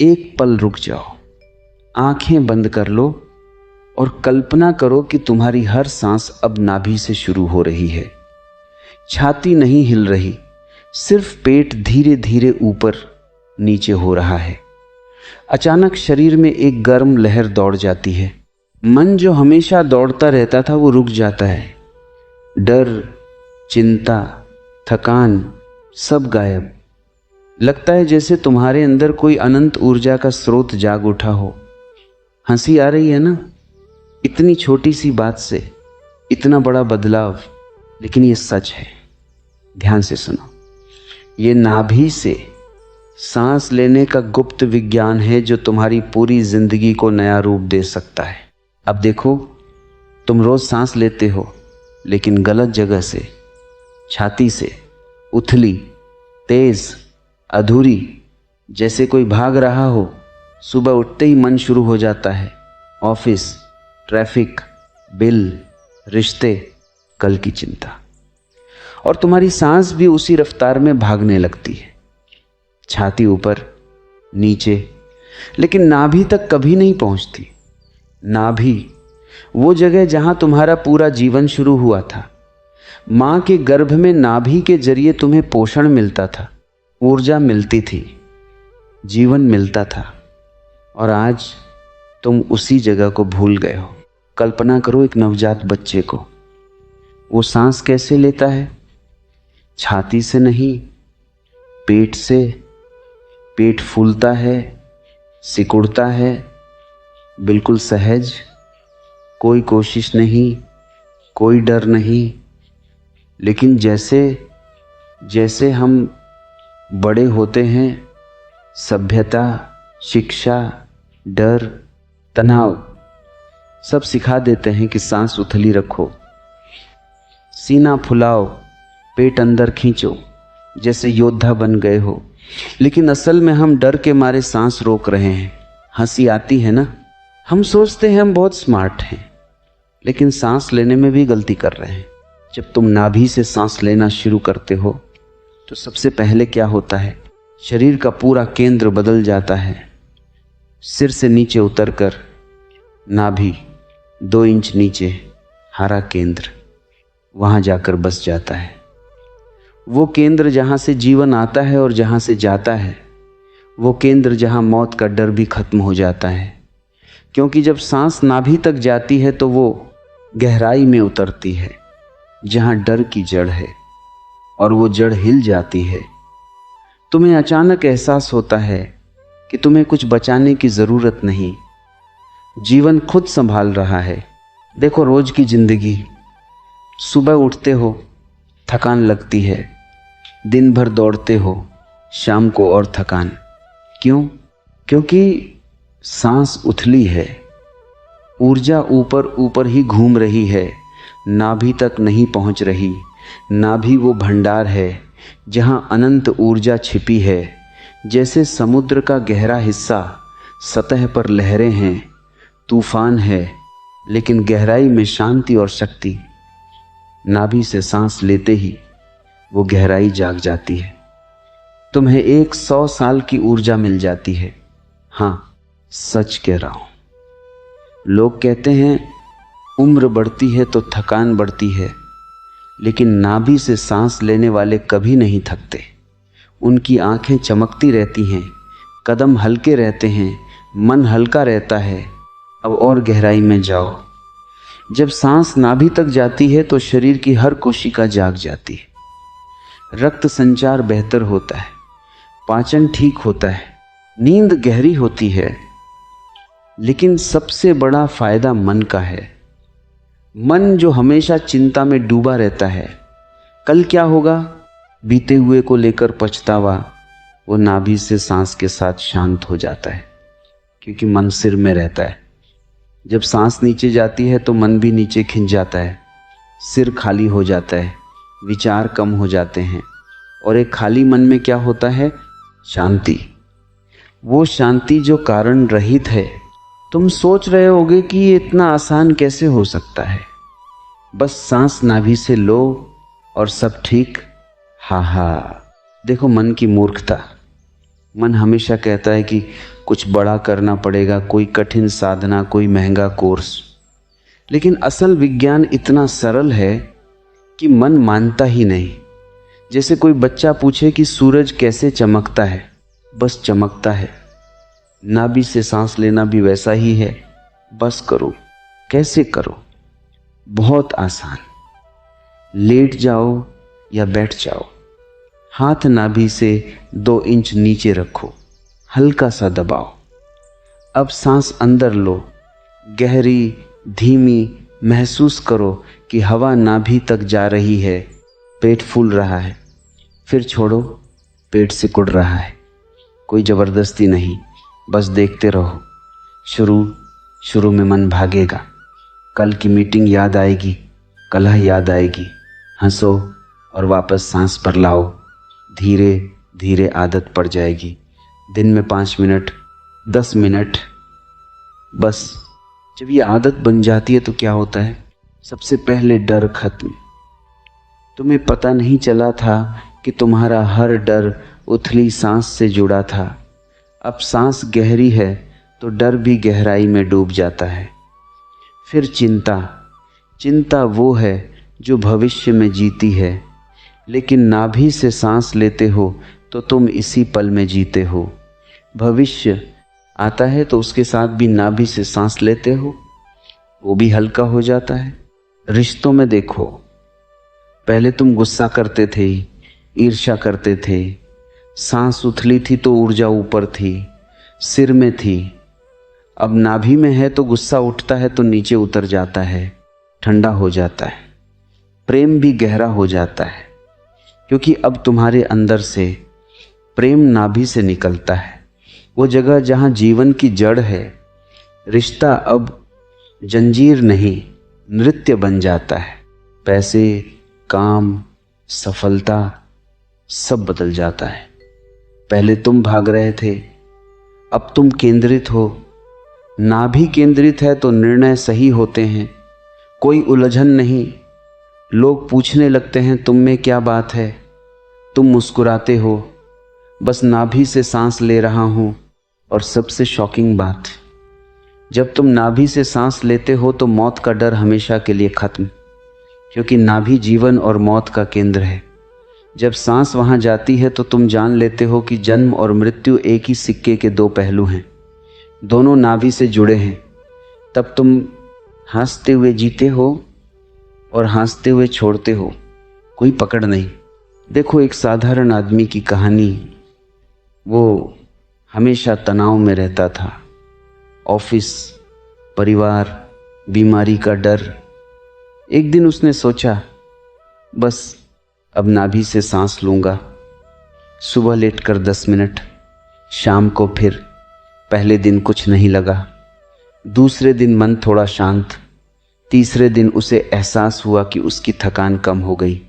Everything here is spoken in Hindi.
एक पल रुक जाओ, आंखें बंद कर लो और कल्पना करो कि तुम्हारी हर सांस अब नाभि से शुरू हो रही है। छाती नहीं हिल रही, सिर्फ पेट धीरे धीरे ऊपर नीचे हो रहा है। अचानक शरीर में एक गर्म लहर दौड़ जाती है। मन जो हमेशा दौड़ता रहता था वो रुक जाता है। डर, चिंता, थकान सब गायब। लगता है जैसे तुम्हारे अंदर कोई अनंत ऊर्जा का स्रोत जाग उठा हो। हंसी आ रही है ना? इतनी छोटी सी बात से इतना बड़ा बदलाव, लेकिन ये सच है। ध्यान से सुनो। ये नाभि से सांस लेने का गुप्त विज्ञान है जो तुम्हारी पूरी जिंदगी को नया रूप दे सकता है। अब देखो, तुम रोज सांस लेते हो लेकिन गलत जगह से, छाती से, उथली, तेज, अधूरी, जैसे कोई भाग रहा हो। सुबह उठते ही मन शुरू हो जाता है। ऑफिस, ट्रैफिक, बिल, रिश्ते, कल की चिंता, और तुम्हारी सांस भी उसी रफ्तार में भागने लगती है। छाती ऊपर, नीचे, लेकिन नाभि तक कभी नहीं पहुंचती। नाभि, वो जगह जहां तुम्हारा पूरा जीवन शुरू हुआ था। मां के गर्भ में नाभि के जरिए तुम्हें पोषण मिलता था, ऊर्जा मिलती थी, जीवन मिलता था, और आज तुम उसी जगह को भूल गए हो। कल्पना करो एक नवजात बच्चे को। वो सांस कैसे लेता है? छाती से नहीं, पेट से। पेट फूलता है, सिकुड़ता है, बिल्कुल सहज, कोई कोशिश नहीं, कोई डर नहीं। लेकिन जैसे जैसे हम बड़े होते हैं, सभ्यता, शिक्षा, डर, तनाव सब सिखा देते हैं कि सांस उथली रखो, सीना फुलाओ, पेट अंदर खींचो, जैसे योद्धा बन गए हो। लेकिन असल में हम डर के मारे सांस रोक रहे हैं। हंसी आती है ना? हम सोचते हैं हम बहुत स्मार्ट हैं, लेकिन सांस लेने में भी गलती कर रहे हैं। जब तुम नाभि से सांस लेना शुरू करते हो तो सबसे पहले क्या होता है? शरीर का पूरा केंद्र बदल जाता है। सिर से नीचे उतरकर नाभि 2 इंच नीचे, हरा केंद्र, वहां जाकर बस जाता है। वो केंद्र जहां से जीवन आता है और जहां से जाता है, वो केंद्र जहां मौत का डर भी खत्म हो जाता है। क्योंकि जब सांस नाभि तक जाती है तो वो गहराई में उतरती है, जहां डर की जड़ है, और वो जड़ हिल जाती है। तुम्हें अचानक एहसास होता है कि तुम्हें कुछ बचाने की ज़रूरत नहीं, जीवन खुद संभाल रहा है। देखो रोज की जिंदगी, सुबह उठते हो, थकान लगती है, दिन भर दौड़ते हो, शाम को और थकान। क्यों? क्योंकि सांस उथली है, ऊर्जा ऊपर ऊपर ही घूम रही है, नाभि तक नहीं पहुंच रही। नाभि वो भंडार है जहां अनंत ऊर्जा छिपी है। जैसे समुद्र का गहरा हिस्सा, सतह पर लहरें हैं, तूफान है, लेकिन गहराई में शांति और शक्ति। नाभि से सांस लेते ही वो गहराई जाग जाती है। तुम्हें 100 साल की ऊर्जा मिल जाती है। हाँ, सच कह रहा हूं। लोग कहते हैं उम्र बढ़ती है तो थकान बढ़ती है, लेकिन नाभि से सांस लेने वाले कभी नहीं थकते। उनकी आंखें चमकती रहती हैं, कदम हल्के रहते हैं, मन हल्का रहता है। अब और गहराई में जाओ। जब सांस नाभि तक जाती है तो शरीर की हर कोशिका जाग जाती है। रक्त संचार बेहतर होता है, पाचन ठीक होता है, नींद गहरी होती है। लेकिन सबसे बड़ा फायदा मन का है। मन जो हमेशा चिंता में डूबा रहता है, कल क्या होगा, बीते हुए को लेकर पछतावा, वो नाभि से सांस के साथ शांत हो जाता है। क्योंकि मन सिर में रहता है। जब सांस नीचे जाती है तो मन भी नीचे खिंच जाता है, सिर खाली हो जाता है, विचार कम हो जाते हैं, और एक खाली मन में क्या होता है? शांति। वो शांति जो कारण रहित है। तुम सोच रहे होगे कि ये इतना आसान कैसे हो सकता है, बस सांस नाभि से लो और सब ठीक। हा हा, देखो मन की मूर्खता। मन हमेशा कहता है कि कुछ बड़ा करना पड़ेगा, कोई कठिन साधना, कोई महंगा कोर्स। लेकिन असल विज्ञान इतना सरल है कि मन मानता ही नहीं। जैसे कोई बच्चा पूछे कि सूरज कैसे चमकता है, बस चमकता है। नाभि से सांस लेना भी वैसा ही है, बस करो। कैसे करो? बहुत आसान। लेट जाओ या बैठ जाओ, हाथ नाभि से 2 इंच नीचे रखो, हल्का सा दबाओ। अब सांस अंदर लो, गहरी, धीमी। महसूस करो कि हवा नाभि तक जा रही है, पेट फूल रहा है। फिर छोड़ो, पेट सिकुड़ रहा है। कोई ज़बरदस्ती नहीं, बस देखते रहो। शुरू में मन भागेगा, कल की मीटिंग याद आएगी, कलह याद आएगी। हंसो और वापस सांस पर लाओ। धीरे धीरे आदत पड़ जाएगी। दिन में 5 मिनट, 10 मिनट, बस। जब ये आदत बन जाती है तो क्या होता है? सबसे पहले डर खत्म। तुम्हें पता नहीं चला था कि तुम्हारा हर डर उथली सांस से जुड़ा था। अब सांस गहरी है तो डर भी गहराई में डूब जाता है। फिर चिंता वो है जो भविष्य में जीती है, लेकिन नाभि से सांस लेते हो तो तुम इसी पल में जीते हो। भविष्य आता है तो उसके साथ भी नाभि से सांस लेते हो, वो भी हल्का हो जाता है। रिश्तों में देखो, पहले तुम गुस्सा करते थे, ईर्ष्या करते थे। सांस उथली थी तो ऊर्जा ऊपर थी, सिर में थी। अब नाभि में है तो गुस्सा उठता है तो नीचे उतर जाता है, ठंडा हो जाता है। प्रेम भी गहरा हो जाता है, क्योंकि अब तुम्हारे अंदर से प्रेम नाभि से निकलता है, वो जगह जहाँ जीवन की जड़ है। रिश्ता अब जंजीर नहीं, नृत्य बन जाता है। पैसे, काम, सफलता सब बदल जाता है। पहले तुम भाग रहे थे, अब तुम केंद्रित हो। नाभि केंद्रित है तो निर्णय सही होते हैं, कोई उलझन नहीं। लोग पूछने लगते हैं तुम में क्या बात है, तुम मुस्कुराते हो, बस नाभि से सांस ले रहा हूँ। और सबसे शॉकिंग बात, जब तुम नाभि से सांस लेते हो तो मौत का डर हमेशा के लिए खत्म, क्योंकि नाभि जीवन और मौत का केंद्र है। जब सांस वहाँ जाती है तो तुम जान लेते हो कि जन्म और मृत्यु एक ही सिक्के के 2 पहलू हैं, दोनों नाभि से जुड़े हैं। तब तुम हंसते हुए जीते हो और हंसते हुए छोड़ते हो, कोई पकड़ नहीं। देखो, एक साधारण आदमी की कहानी। वो हमेशा तनाव में रहता था, ऑफिस, परिवार, बीमारी का डर। एक दिन उसने सोचा, बस अब नाभि से सांस लूँगा। सुबह लेटकर 10 मिनट, शाम को फिर। पहले दिन कुछ नहीं लगा, दूसरे दिन मन थोड़ा शांत, तीसरे दिन उसे एहसास हुआ कि उसकी थकान कम हो गई।